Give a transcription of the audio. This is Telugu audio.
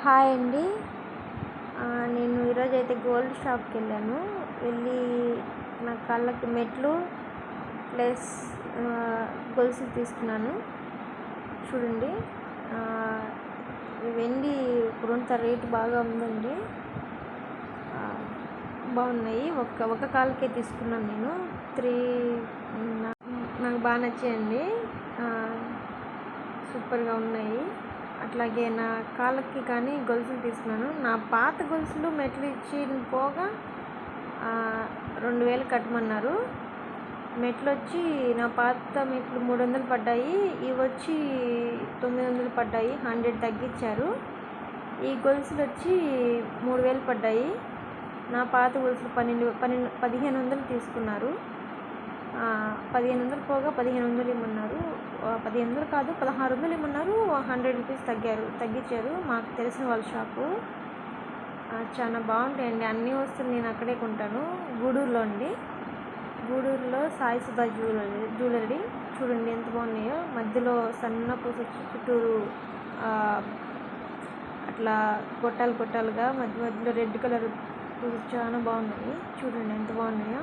హాయ్ అండి. నేను ఈరోజైతే గోల్డ్ షాప్కి వెళ్ళి నా కాళ్ళకి మెట్లు ప్లస్ గొలుసులు తీసుకున్నాను. చూడండి, వెండి ఇప్పుడంత రేటు బాగా ఉందండి. బాగున్నాయి. ఒక కాళ్ళకే తీసుకున్నాను నేను. నాకు బాగా నచ్చాయండి. సూపర్గా ఉన్నాయి. అట్లాగే నా కాళ్ళకి కానీ గొలుసులు తీసుకున్నాను. నా పాత గొలుసులు మెట్లు ఇచ్చి పోగా 2000 కట్టమన్నారు. మెట్లు వచ్చి నా పాత మెట్లు 300 పడ్డాయి. ఇవి వచ్చి 900 పడ్డాయి. 100 తగ్గించారు. ఈ గొలుసులు వచ్చి 3000 పడ్డాయి. నా పాత గొలుసులు 1500 తీసుకున్నారు. 1500 పోగా 1500 ఇమ్మన్నారు. 1500 కాదు, 1600 ఇమ్మన్నారు. 100 రూపీస్ తగ్గించారు. మాకు తెలిసిన వాళ్ళ షాపు. చాలా బాగుంటాయండి. అన్ని వస్తువులు నేను అక్కడే కొంటాను. గూడూరులో సాయి సుధా జ్యువెలరీ. చూడండి ఎంత బాగున్నాయో. మధ్యలో సన్న పూస వచ్చి చుట్టూరు అట్లా కొట్టాలుగా మధ్యలో రెడ్ కలర్ పూస చాలా బాగున్నాయి. చూడండి ఎంత బాగున్నాయో.